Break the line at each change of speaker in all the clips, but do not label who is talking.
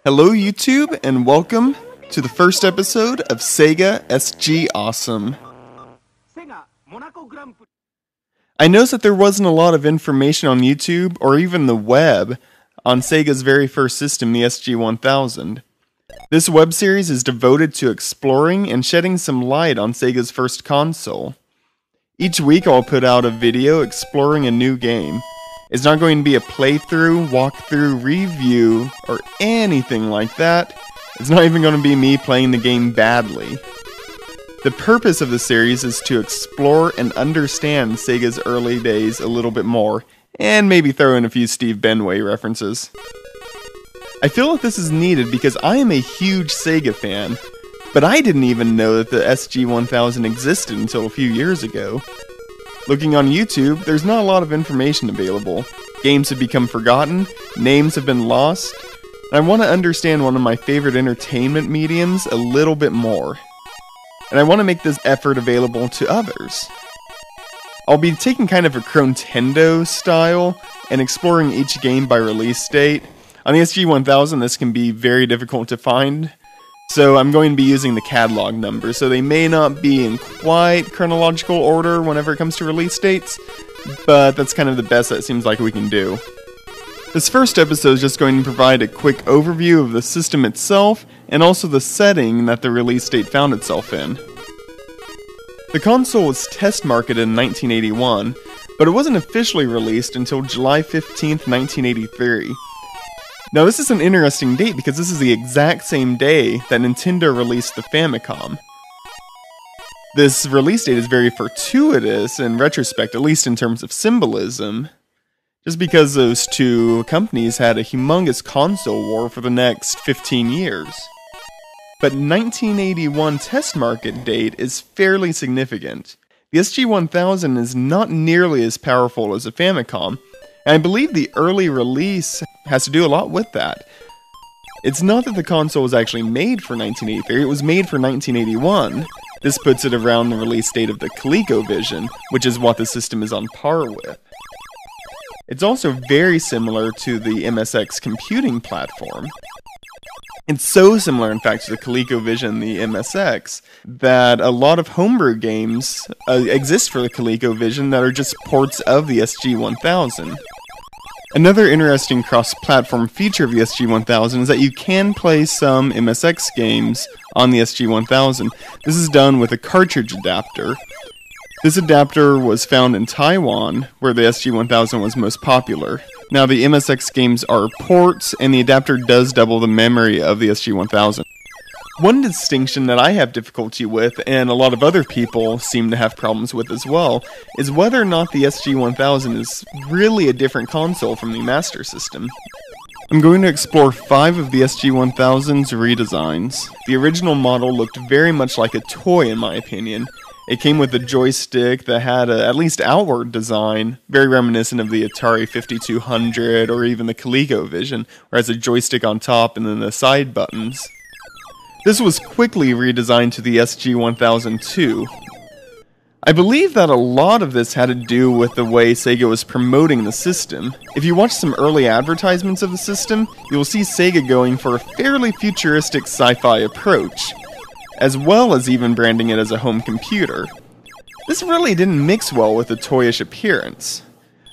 Hello YouTube, and welcome to the first episode of Sega SG Awesome. I noticed that there wasn't a lot of information on YouTube, or even the web, on Sega's very first system, the SG-1000. This web series is devoted to exploring and shedding some light on Sega's first console. Each week I'll put out a video exploring a new game. It's not going to be a playthrough, walkthrough, review, or anything like that. It's not even going to be me playing the game badly. The purpose of the series is to explore and understand Sega's early days a little bit more, and maybe throw in a few Steve Benway references. I feel like this is needed because I am a huge Sega fan, but I didn't even know that the SG-1000 existed until a few years ago. Looking on YouTube, there's not a lot of information available. Games have become forgotten, names have been lost, and I want to understand one of my favorite entertainment mediums a little bit more. And I want to make this effort available to others. I'll be taking kind of a Nintendo style and exploring each game by release date. On the SG-1000, this can be very difficult to find, so I'm going to be using the catalog number, so they may not be in quite chronological order whenever it comes to release dates, but that's kind of the best that it seems like we can do. This first episode is just going to provide a quick overview of the system itself, and also the setting that the release date found itself in. The console was test marketed in 1981, but it wasn't officially released until July 15th, 1983. Now this is an interesting date because this is the exact same day that Nintendo released the Famicom. This release date is very fortuitous in retrospect, at least in terms of symbolism, just because those two companies had a humongous console war for the next 15 years. But 1981 test market date is fairly significant. The SG-1000 is not nearly as powerful as a Famicom, and I believe the early release has to do a lot with that. It's not that the console was actually made for 1983, it was made for 1981. This puts it around the release date of the ColecoVision, which is what the system is on par with. It's also very similar to the MSX computing platform. It's so similar, in fact, to the ColecoVision and the MSX, that a lot of homebrew games exist for the ColecoVision that are just ports of the SG-1000. Another interesting cross-platform feature of the SG-1000 is that you can play some MSX games on the SG-1000. This is done with a cartridge adapter. This adapter was found in Taiwan, where the SG-1000 was most popular. Now, the MSX games are ports, and the adapter does double the memory of the SG-1000. One distinction that I have difficulty with, and a lot of other people seem to have problems with as well, is whether or not the SG-1000 is really a different console from the Master System. I'm going to explore 5 of the SG-1000's redesigns. The original model looked very much like a toy in my opinion. It came with a joystick that had a, at least outward design, very reminiscent of the Atari 5200 or even the ColecoVision, where it has a joystick on top and then the side buttons. This was quickly redesigned to the SG-1000 too. I believe that a lot of this had to do with the way Sega was promoting the system. If you watch some early advertisements of the system, you will see Sega going for a fairly futuristic sci-fi approach, as well as even branding it as a home computer. This really didn't mix well with the toyish appearance.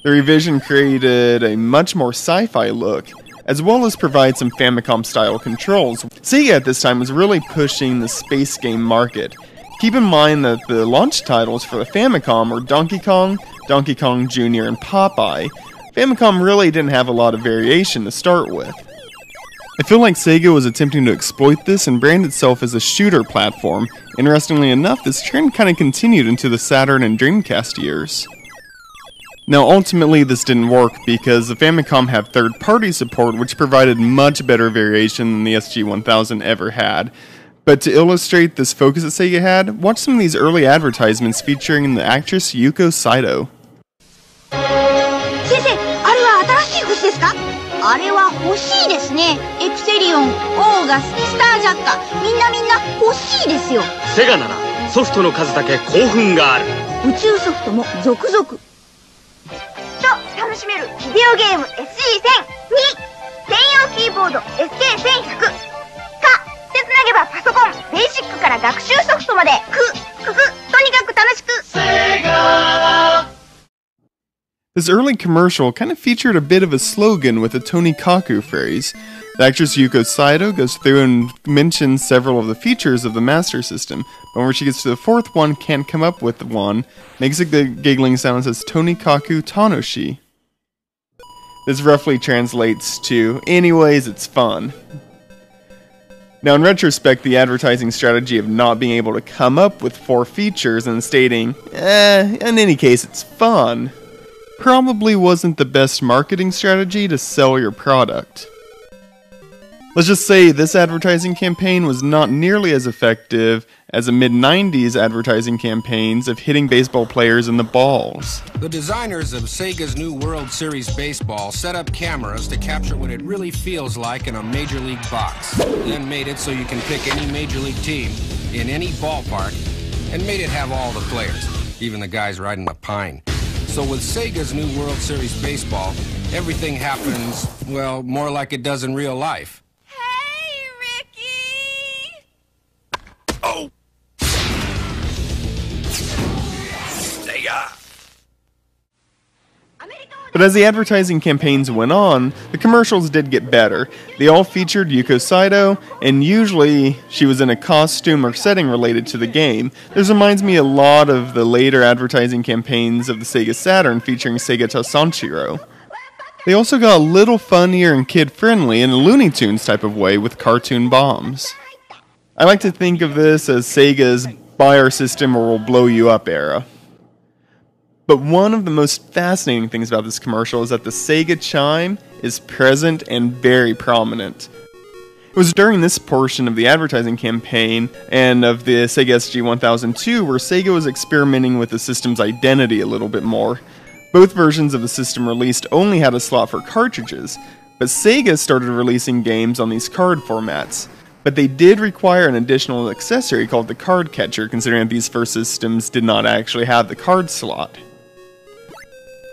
The revision created a much more sci-fi look, as well as provide some Famicom-style controls. Sega at this time was really pushing the space game market. Keep in mind that the launch titles for the Famicom were Donkey Kong, Donkey Kong Jr., and Popeye. Famicom really didn't have a lot of variation to start with. I feel like Sega was attempting to exploit this and brand itself as a shooter platform. Interestingly enough, this trend kind of continued into the Saturn and Dreamcast years. Now ultimately this didn't work because the Famicom had third-party support which provided much better variation than the SG-1000 ever had. But to illustrate this focus that Sega had, watch some of these early advertisements featuring the actress Yuko Saito.
先生、あれは新しい星ですか？あれは欲しいですね。エクセリオン、オーガス、スタージャッカ、みんな欲しいですよ。
セガならソフトの数だけ興奮がある。
宇宙ソフトも続々。と楽しめるビデオゲーム SG-1000 に専用キーボード SK-1100
This early commercial kind of featured a bit of a slogan with a Tonikaku phrase. The actress Yuko Saito goes through and mentions several of the features of the Master System, but when she gets to the fourth one, can't come up with one, makes a giggling sound and says Tonikaku Tanoshi. This roughly translates to, anyways, it's fun. Now, in retrospect, the advertising strategy of not being able to come up with 4 features and stating, in any case, it's fun, probably wasn't the best marketing strategy to sell your product. Let's just say this advertising campaign was not nearly as effective as the mid-90s advertising campaigns of hitting baseball players in the balls.
The designers of Sega's new World Series Baseball set up cameras to capture what it really feels like in a Major League box, then made it so you can pick any Major League team in any ballpark, and made it have all the players, even the guys riding the pine. So with Sega's new World Series Baseball, everything happens, well, more like it does in real life.
Hey, Ricky!
Oh!
But as the advertising campaigns went on, the commercials did get better. They all featured Yuko Saito, and usually she was in a costume or setting related to the game. This reminds me a lot of the later advertising campaigns of the Sega Saturn featuring Sega Sanshiro. They also got a little funnier and kid-friendly in a Looney Tunes type of way with cartoon bombs. I like to think of this as Sega's buy our system or we'll blow you up era. But one of the most fascinating things about this commercial is that the Sega chime is present and very prominent. It was during this portion of the advertising campaign and of the Sega SG-1002 where Sega was experimenting with the system's identity a little bit more. Both versions of the system released only had a slot for cartridges, but Sega started releasing games on these card formats. But they did require an additional accessory called the card catcher, considering that these first systems did not actually have the card slot.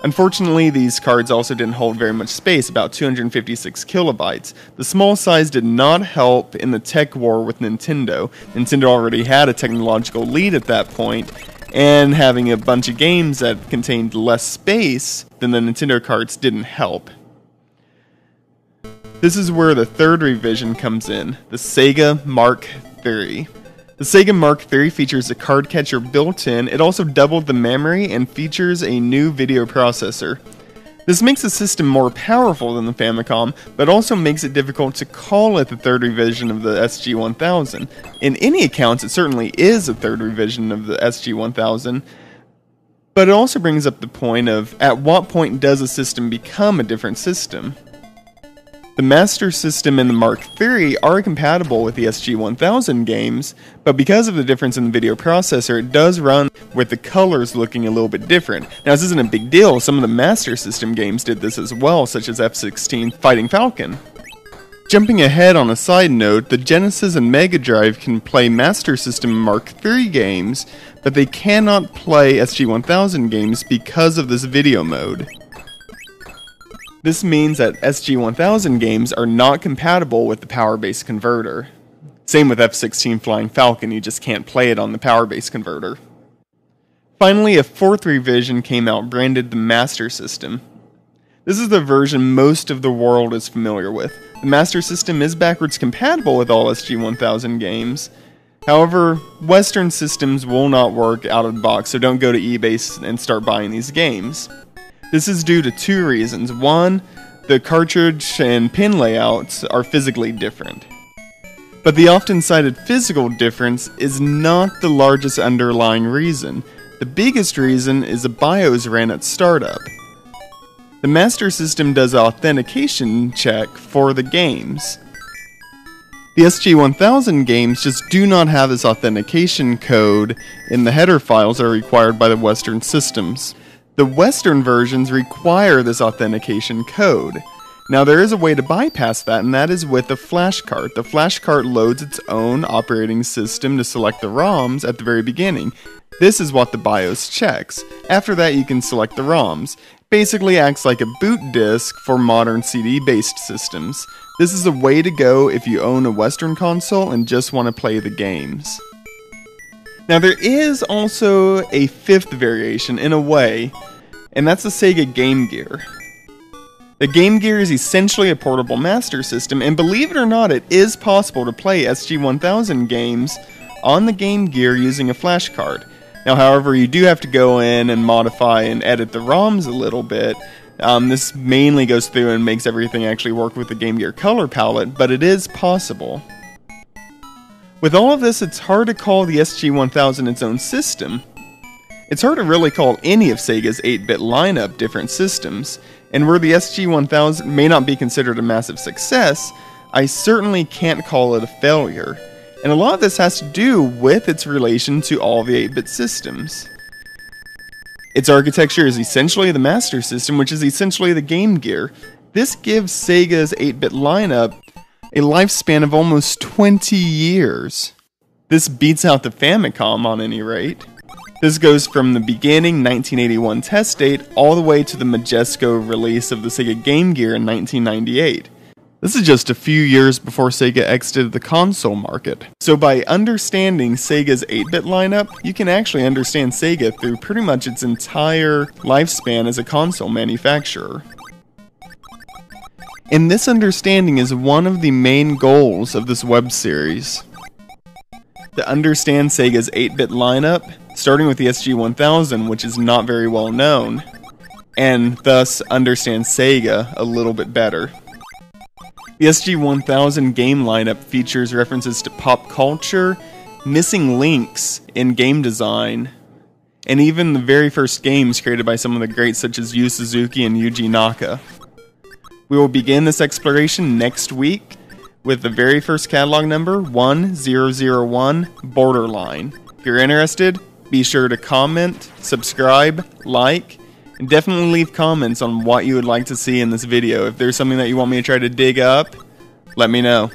Unfortunately, these cards also didn't hold very much space, about 256 kilobytes. The small size did not help in the tech war with Nintendo. Nintendo already had a technological lead at that point, and having a bunch of games that contained less space than the Nintendo cards didn't help. This is where the third revision comes in, the Sega Mark III. The Sega Mark III features a card catcher built in. It also doubled the memory and features a new video processor. This makes the system more powerful than the Famicom, but also makes it difficult to call it the third revision of the SG-1000. In any accounts, it certainly is a third revision of the SG-1000, but it also brings up the point of, at what point does a system become a different system? The Master System and the Mark III are compatible with the SG-1000 games, but because of the difference in the video processor, it does run with the colors looking a little bit different. Now, this isn't a big deal. Some of the Master System games did this as well, such as F-16 Fighting Falcon. Jumping ahead on a side note, the Genesis and Mega Drive can play Master System Mark III games, but they cannot play SG-1000 games because of this video mode. This means that SG-1000 games are not compatible with the power-based converter. Same with F-16 Flying Falcon, you just can't play it on the power-based converter. Finally, a fourth revision came out branded the Master System. This is the version most of the world is familiar with. The Master System is backwards compatible with all SG-1000 games. However, Western systems will not work out of the box, so don't go to eBay and start buying these games. This is due to 2 reasons. One, the cartridge and pin layouts are physically different. But the often cited physical difference is not the largest underlying reason. The biggest reason is the BIOS ran at startup. The Master System does an authentication check for the games. The SG-1000 games just do not have this authentication code in the header files that are required by the Western systems. The Western versions require this authentication code. Now there is a way to bypass that, and that is with the flash cart. The flash cart loads its own operating system to select the ROMs at the very beginning. This is what the BIOS checks. After that you can select the ROMs. Basically acts like a boot disk for modern CD-based systems. This is a way to go if you own a Western console and just want to play the games. Now there is also a fifth variation in a way. and that's the Sega Game Gear. The Game Gear is essentially a portable Master System, and believe it or not, it is possible to play SG-1000 games on the Game Gear using a flash card. Now, however, you do have to go in and modify and edit the ROMs a little bit. This mainly goes through and makes everything actually work with the Game Gear color palette, but it is possible. With all of this, it's hard to call the SG-1000 its own system. It's hard to really call any of Sega's 8-bit lineup different systems, and where the SG-1000 may not be considered a massive success, I certainly can't call it a failure. And a lot of this has to do with its relation to all the 8-bit systems. Its architecture is essentially the Master System, which is essentially the Game Gear. This gives Sega's 8-bit lineup a lifespan of almost 20 years. This beats out the Famicom on any rate. This goes from the beginning 1981 test date all the way to the Majesco release of the Sega Game Gear in 1998. This is just a few years before Sega exited the console market. So by understanding Sega's 8-bit lineup, you can actually understand Sega through pretty much its entire lifespan as a console manufacturer. And this understanding is one of the main goals of this web series. To understand Sega's 8-bit lineup, starting with the SG-1000, which is not very well known, and thus understand Sega a little bit better. The SG-1000 game lineup features references to pop culture, missing links in game design, and even the very first games created by some of the greats such as Yu Suzuki and Yuji Naka. We will begin this exploration next week with the very first catalog number, 1001 Borderline. If you're interested, be sure to comment, subscribe, like, and definitely leave comments on what you would like to see in this video. If there's something that you want me to try to dig up, let me know.